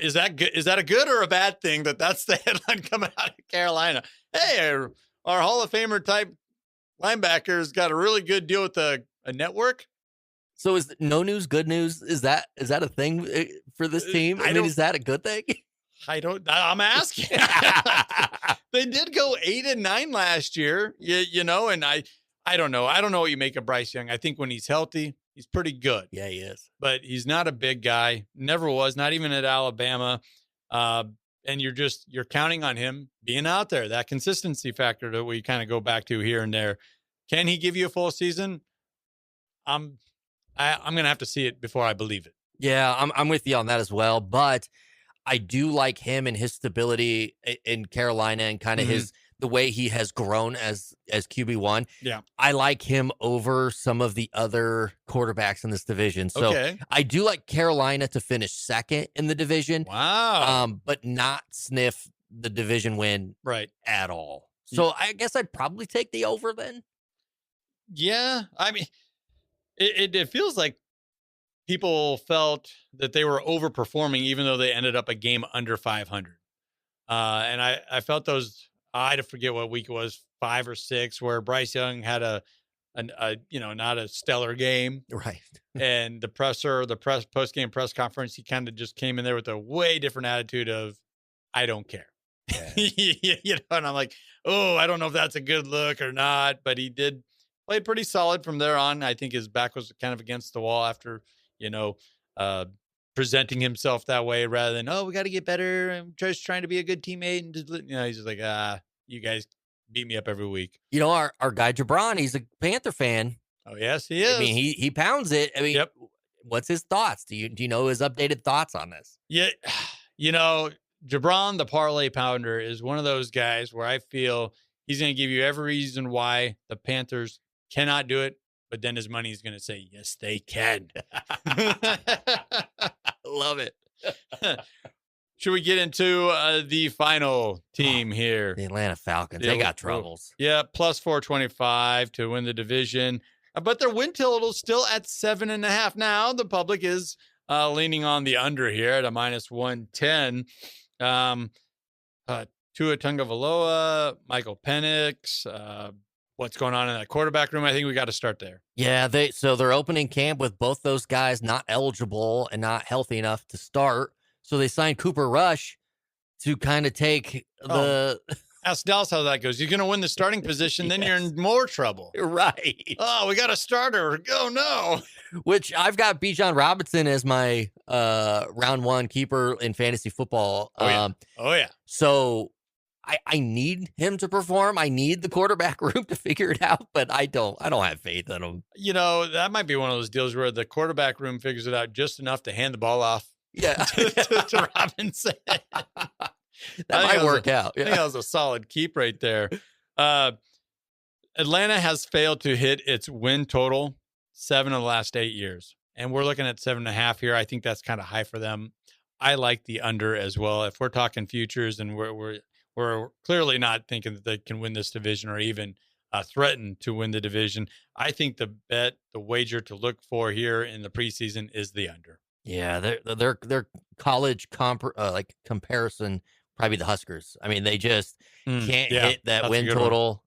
Is that good? Is that a good or a bad thing that's the headline coming out of Carolina? Hey, our Hall of Famer type linebacker's got a really good deal with a network. So is no news good news? Is that a thing for this team? I mean, is that a good thing? I'm asking. They did go 8-9 last year, and I don't know. I don't know what you make of Bryce Young. I think when he's healthy, he's pretty good. Yeah, he is. But he's not a big guy. Never was, not even at Alabama. And you're counting on him being out there, that consistency factor that we kind of go back to here and there. Can he give you a full season? I'm going to have to see it before I believe it. Yeah, I'm with you on that as well. But I do like him and his stability in Carolina and kind of the way he has grown as QB1. Yeah. I like him over some of the other quarterbacks in this division. So I do like Carolina to finish second in the division. Wow. But not sniff the division win at all. So I guess I'd probably take the over then. Yeah. I mean, it feels like people felt that they were overperforming, even though they ended up a game under 500. And I felt those, I forget what week it was, 5 or 6, where Bryce Young had a not a stellar game. Right. And the post-game press conference, he kind of just came in there with a way different attitude of, I don't care. Yeah. And I'm like, I don't know if that's a good look or not, but he did play pretty solid from there on. I think his back was kind of against the wall after, presenting himself that way rather than, we got to get better. I'm just trying to be a good teammate. And he's just like, you guys beat me up every week. Our guy Jabron, he's a Panther fan. Oh, yes, he is. I mean, he pounds it. I mean, what's his thoughts? Do you know his updated thoughts on this? Yeah. Jabron, the parlay pounder, is one of those guys where I feel he's going to give you every reason why the Panthers cannot do it. But then his money is going to say, yes, they can. Love it. Should we get into the final team here? The Atlanta Falcons. They got troubles. Yeah, plus 425 to win the division. But their win total is still at 7.5. Now, the public is leaning on the under here at a minus 110. Tua Tagovailoa, Michael Penix, what's going on in that quarterback room? I think we got to start there. Yeah, they're opening camp with both those guys not eligible and not healthy enough to start. So they signed Cooper Rush to kind of take the... Ask Dallas how that goes. You're going to win the starting position, then you're in more trouble. Right. Oh, we got a starter. Oh, no. Which I've got Bijan Robinson as my round 1 keeper in fantasy football. Oh, yeah. So... I need him to perform. I need the quarterback room to figure it out, but I don't have faith in him. That might be one of those deals where the quarterback room figures it out just enough to hand the ball off to Robinson. That might work out. I think that was a solid keep right there. Atlanta has failed to hit its win total 7 of the last 8 years. And we're looking at 7.5 here. I think that's kind of high for them. I like the under as well. If we're talking futures and we're clearly not thinking that they can win this division or even threaten to win the division. I think the wager to look for here in the preseason is the under. Yeah, their college comparison probably the Huskers. I mean, they just can't hit that win total.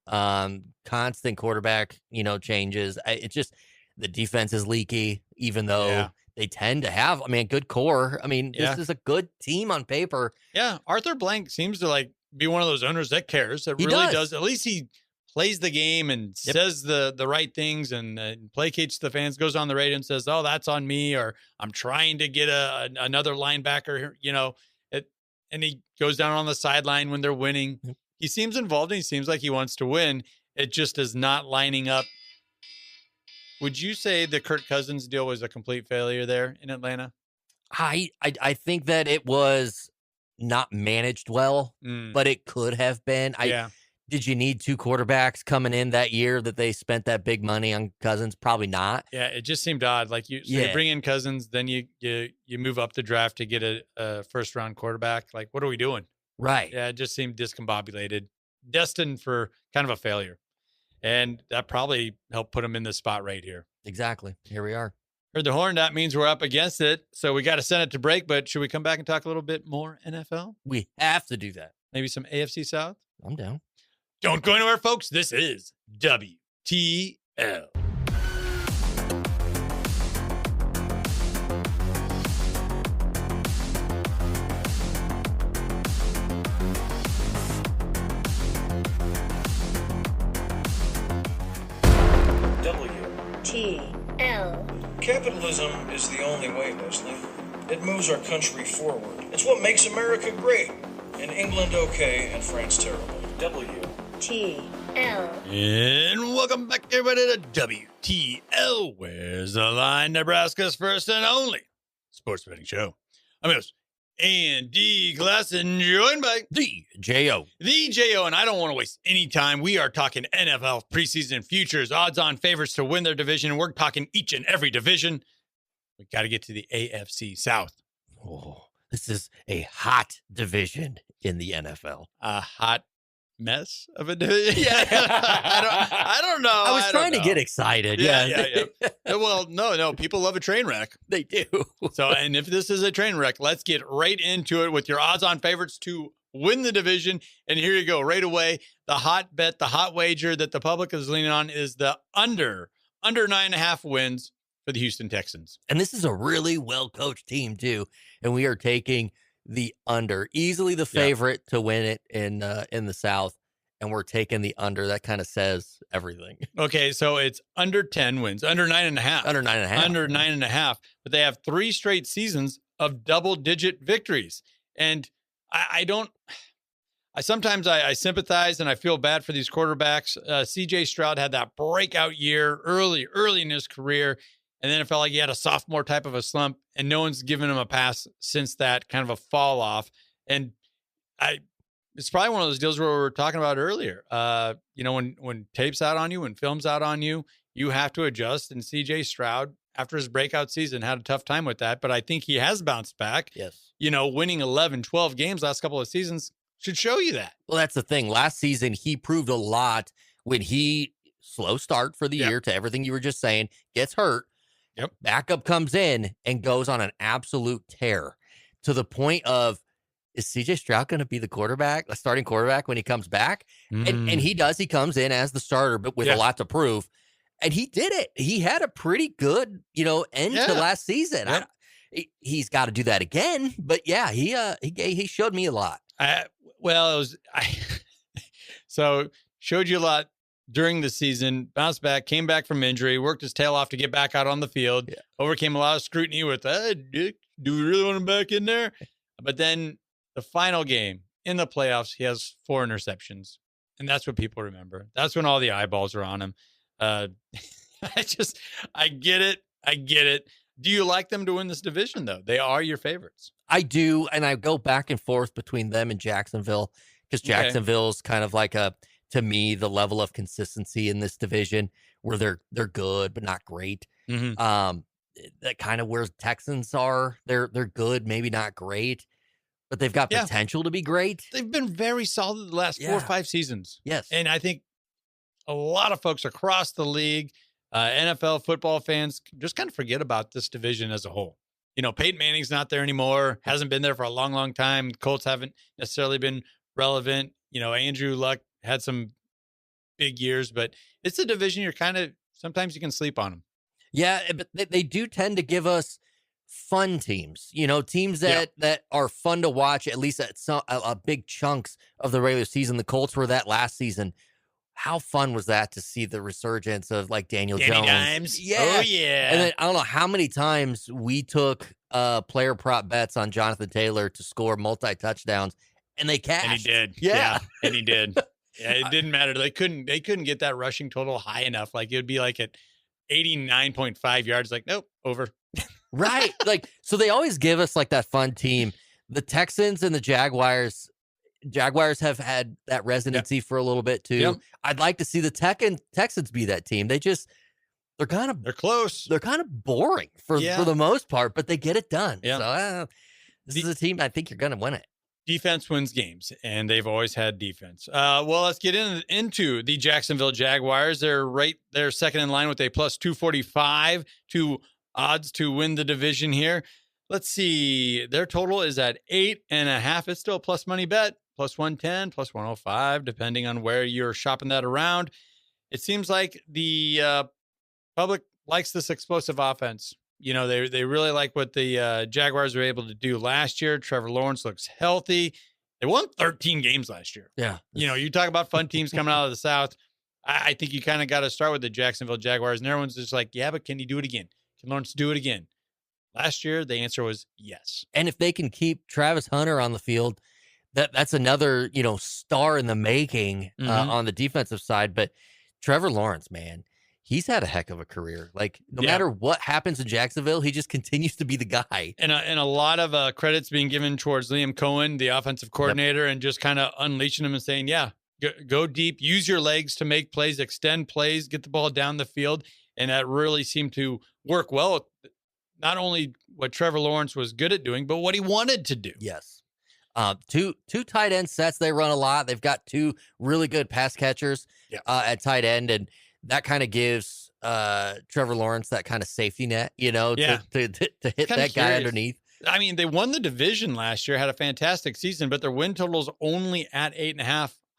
Constant quarterback, changes. It's just the defense is leaky, even though they tend to have, I mean, a good core. I mean, this is a good team on paper. Yeah. Arthur Blank seems to like be one of those owners that cares, that really does. At least he plays the game and says the right things and placates the fans, goes on the radio and says, oh, that's on me, or I'm trying to get another linebacker, and he goes down on the sideline when they're winning. He seems involved and he seems like he wants to win. It just is not lining up. Would you say the Kirk Cousins deal was a complete failure there in Atlanta? I think that it was not managed well, but it could have been. Did you need 2 quarterbacks coming in that year that they spent that big money on Cousins? Probably not. Yeah, it just seemed odd. Like you bring in Cousins, then you move up the draft to get a first round quarterback. Like, what are we doing? Right. Yeah, it just seemed discombobulated, destined for kind of a failure. And that probably helped put him in this spot right here. Exactly. Here we are. Heard the horn. That means we're up against it. So we got to send it to break. But should we come back and talk a little bit more NFL? We have to do that. Maybe some AFC South? I'm down. Don't go anywhere, folks. This is WTL. WTL. Capitalism is the only way, Leslie. It moves our country forward. It's what makes America great. And England okay and France terrible. WTL. And welcome back, everybody, to WTL. Where's the line? Nebraska's first and only sports betting show. I'm your host, Andy Glasson, joined by the J.O. The J.O., and I don't want to waste any time. We are talking NFL preseason futures, odds-on favorites to win their division, and we're talking each and every division. We got to get to the AFC South. Oh, this is a hot division in the NFL. A hot mess of a division? Yeah. I don't know. I was trying to get excited. Yeah. Well, no. People love a train wreck. They do. So, and if this is a train wreck, let's get right into it with your odds-on favorites to win the division. And here you go. Right away, the hot bet, the hot wager that the public is leaning on is the under 9.5 wins for the Houston Texans. And this is a really well-coached team, too. And we are taking the under, easily the favorite to win it in the South, and we're taking the under. That kind of says everything. Okay, so it's under 10 wins, under 9.5. Under 9.5. Under 9.5. But they have 3 straight seasons of double-digit victories. And I sometimes sympathize and I feel bad for these quarterbacks. CJ Stroud had that breakout year early in his career. And then it felt like he had a sophomore type of a slump, and no one's given him a pass since that, kind of a fall off. And it's probably one of those deals where we were talking about earlier. When tape's out on you, when film's out on you, you have to adjust. And CJ Stroud, after his breakout season, had a tough time with that. But I think he has bounced back. Yes. Winning 11, 12 games last couple of seasons should show you that. Well, that's the thing. Last season, he proved a lot when he slow start for the year to everything you were just saying, gets hurt. Yep. Backup comes in and goes on an absolute tear to the point of, is CJ Stroud going to be the starting quarterback when he comes back? And he does. He comes in as the starter, but with a lot to prove. And he did it. He had a pretty good, end to last season. Yep. He's got to do that again. But yeah, he showed me a lot. So showed you a lot during the season, bounced back, came back from injury, worked his tail off to get back out on the field, overcame a lot of scrutiny with, do we really want him back in there? But then the final game in the playoffs, he has 4 interceptions. And that's what people remember. That's when all the eyeballs are on him. I get it. Do you like them to win this division, though? They are your favorites. I do. And I go back and forth between them and Jacksonville, because Jacksonville's kind of like to me, the level of consistency in this division where they're good, but not great. Mm-hmm. That kind of where Texans are. They're good, maybe not great, but they've got potential to be great. They've been very solid the last 4 or 5 seasons. Yes. And I think a lot of folks across the league, NFL football fans, just kind of forget about this division as a whole. Peyton Manning's not there anymore, hasn't been there for a long, long time. Colts haven't necessarily been relevant. Andrew Luck had some big years, but it's a division sometimes you can sleep on them. Yeah, but they do tend to give us fun teams, teams that are fun to watch, at least at a big chunks of the regular season. The Colts were that last season. How fun was that to see the resurgence of like Daniel Jones? Dimes. Yeah. Oh, yeah. And then I don't know how many times we took player prop bets on Jonathan Taylor to score multi-touchdowns, and they cashed. And he did. Yeah. And he did. Yeah, it didn't matter. They couldn't get that rushing total high enough. Like, it would be like at 89.5 yards. Like, nope, over. Right. Like, so they always give us like that fun team. The Texans and the Jaguars have had that residency for a little bit too. Yep. I'd like to see the Texans be that team. They're close. They're kind of boring for the most part, but they get it done. Yeah. So this is a team I think you're going to win it. Defense wins games, and they've always had defense. Well, let's get into the Jacksonville Jaguars. They're second in line with a plus 245 to odds to win the division here. Let's see. Their total is at 8.5. It's still a plus money bet. Plus 110, plus 105, depending on where you're shopping that around. It seems like the public likes this explosive offense. They really like what the Jaguars were able to do last year. Trevor Lawrence looks healthy. They won 13 games last year. Yeah. You talk about fun teams coming out of the South. I think you kind of got to start with the Jacksonville Jaguars. And everyone's just like, yeah, but can he do it again? Can Lawrence do it again? Last year, the answer was yes. And if they can keep Travis Hunter on the field, that's another, star in the making on the defensive side. But Trevor Lawrence, man, he's had a heck of a career. Like, no matter what happens in Jacksonville, he just continues to be the guy. And a lot of credits being given towards Liam Cohen, the offensive coordinator, and just kind of unleashing him and saying, yeah, go deep, use your legs to make plays, extend plays, get the ball down the field. And that really seemed to work well. Not only what Trevor Lawrence was good at doing, but what he wanted to do. Yes. Two tight end sets. They run a lot. They've got two really good pass catchers at tight end, and that kind of gives Trevor Lawrence that kind of safety net, to hit that guy underneath. I mean, they won the division last year, had a fantastic season, but their win total's only at 8.5.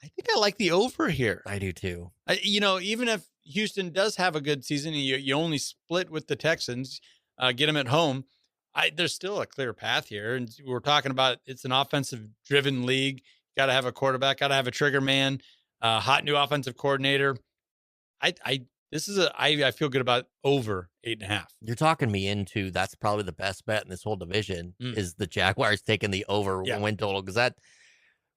I think I like the over here. I do too. Even if Houston does have a good season and you only split with the Texans, get them at home, there's still a clear path here. And we're talking about it's an offensive-driven league. Got to have a quarterback, got to have a trigger man, hot new offensive coordinator. I feel good about over 8.5. You're talking me into that's probably the best bet in this whole division is the Jaguars taking the over win total, because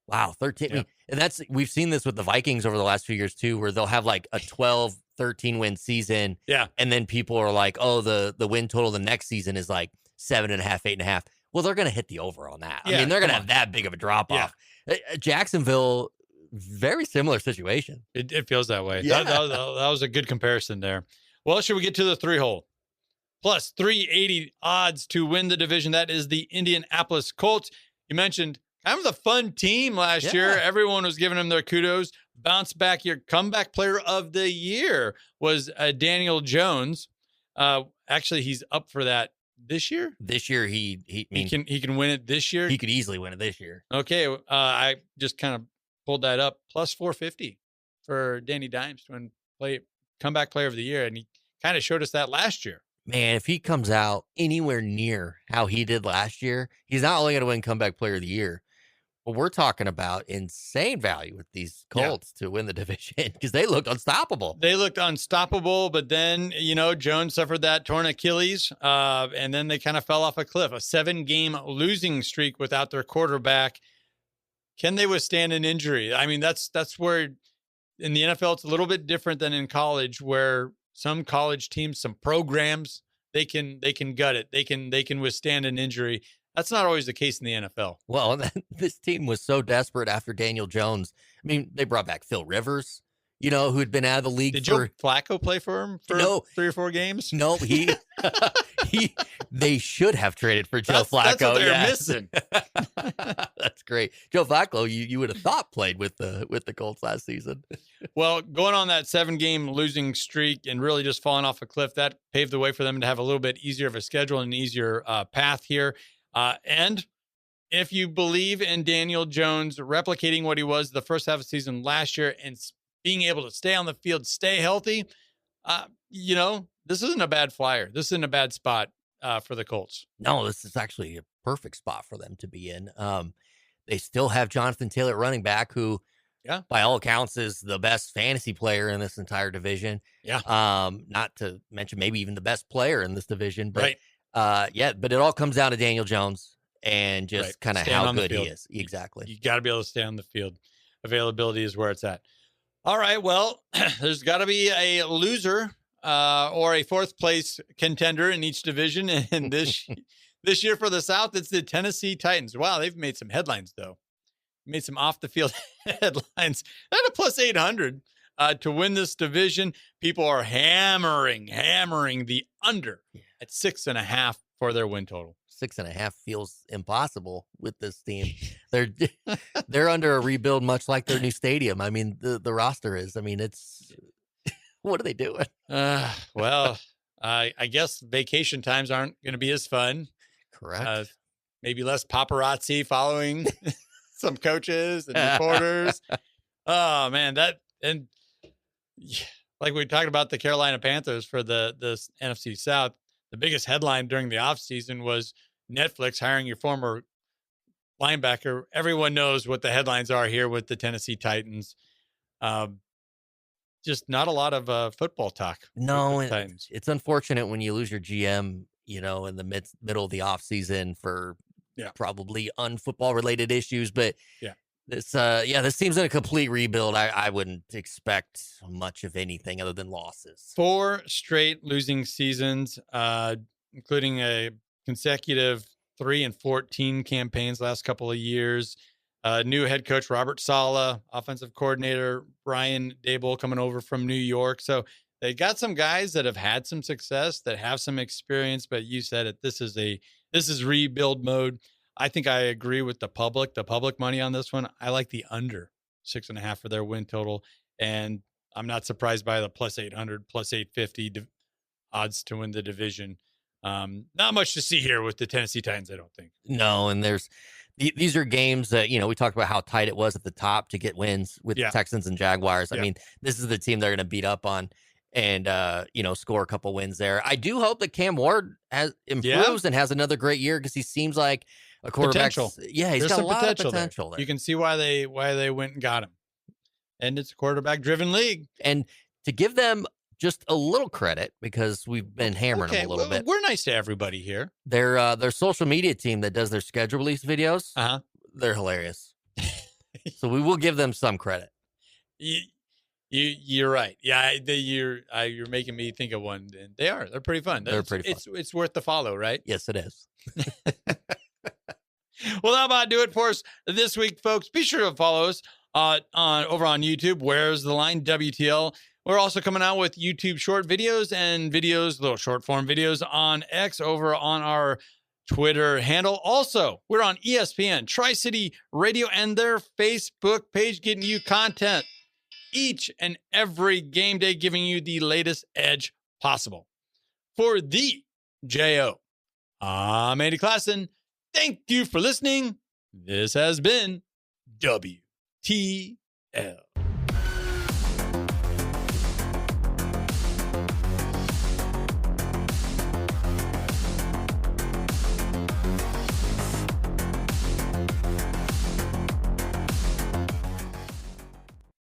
13. Yeah. And we've seen this with the Vikings over the last few years too, where they'll have like a 12, 13 win season. Yeah. And then people are like, oh, the win total the next season is like 7.5, 8.5. Well, they're going to hit the over on that. I mean, they're going to have that big of a drop off. Jacksonville, very similar situation. It feels that way. Yeah. That was a good comparison there. Well, should we get to the 3-hole? Plus 380 odds to win the division. That is the Indianapolis Colts. You mentioned kind of the fun team last year. Everyone was giving them their kudos. Bounce back year, comeback player of the year was Daniel Jones. Actually, he's up for that this year. This year, he can win it this year. He could easily win it this year. Okay, I just kind of pulled that up. Plus 450 for Danny Dimes to win comeback player of the year, and he kind of showed us that last year. Man, if he comes out anywhere near how he did last year, he's not only going to win comeback player of the year, but we're talking about insane value with these Colts to win the division because they looked unstoppable. But then, Jones suffered that torn Achilles, and then they kind of fell off a cliff. A 7-game losing streak without their quarterback. Can they withstand an injury? I mean, that's where in the NFL it's a little bit different than in college, where some college teams, some programs, they can gut it. They can withstand an injury. That's not always the case in the NFL. Well, this team was so desperate after Daniel Jones. I mean, they brought back Phil Rivers, who had been out of the league. Did Joe Flacco play for him for 3 or 4 games? No, they should have traded for Joe Flacco. That's what they're missing. That's great. Joe Flacco, you would have thought played with the Colts last season. Well, going on that 7-game losing streak and really just falling off a cliff, that paved the way for them to have a little bit easier of a schedule and an easier path here. And if you believe in Daniel Jones replicating what he was the first half of the season last year and being able to stay on the field, stay healthy, this isn't a bad flyer. This isn't a bad spot. for the Colts. No, this is actually a perfect spot for them to be in. They still have Jonathan Taylor at running back, who, by all accounts, is the best fantasy player in this entire division. Yeah. Not to mention maybe even the best player in this division. But, right. But it all comes down to Daniel Jones and just kind of how good he is. Exactly. You got to be able to stay on the field. Availability is where it's at. All right. Well, there's got to be a loser or a fourth place contender in each division. And this year for the South, it's the Tennessee Titans. Wow, they've made some headlines, though. Made some off the field headlines. They're at a plus 800 to win this division. People are hammering the under at 6.5 for their win total. 6.5 feels impossible with this team. They're under a rebuild, much like their new stadium. I mean, the roster is. I mean, it's what are they doing? Well, I guess vacation times aren't going to be as fun. Correct. Maybe less paparazzi following some coaches and reporters. Oh man, like we talked about the Carolina Panthers for the NFC South. The biggest headline during the offseason was Netflix hiring your former linebacker. Everyone knows what the headlines are here with the Tennessee Titans. Just not a lot of football talk. No, it's unfortunate when you lose your GM, in the middle of the offseason for probably unfootball related issues. But this team's in a complete rebuild. I wouldn't expect much of anything other than losses. 4 straight losing seasons, including a consecutive 3-14 campaigns last couple of years. New head coach Robert Saleh, offensive coordinator Brian Daboll coming over from New York. So they got some guys that have had some success, that have some experience. But you said it. This is rebuild mode. I think I agree with the public money on this one. I like the under 6.5 for their win total. And I'm not surprised by the plus 800, plus 850 odds to win the division. Not much to see here with the Tennessee Titans, I don't think. No, and these are games that, we talked about how tight it was at the top to get wins with the Texans and Jaguars. I mean, this is the team they're going to beat up on and, score a couple wins there. I do hope that Cam Ward improves and has another great year, because he seems like a quarterback. Yeah, he's got a lot of potential there. You can see why they went and got him. And it's a quarterback-driven league. And to give them just a little credit, because we've been hammering them a little bit. We're nice to everybody here. Their social media team that does their schedule release videos, they're hilarious. So we will give them some credit. You're right. Yeah, you're making me think of one. And they're pretty fun. They're pretty fun. It's worth the follow, right? Yes, it is. Well, that about do it for us this week, folks. Be sure to follow us over on YouTube. Where's the Line? WTL. We're also coming out with YouTube short videos and little short form videos on X, over on our Twitter handle. Also, we're on ESPN, Tri-City Radio, and their Facebook page, getting you content each and every game day, giving you the latest edge possible. For the J.O., I'm Andy Klassen. Thank you for listening. This has been WTL.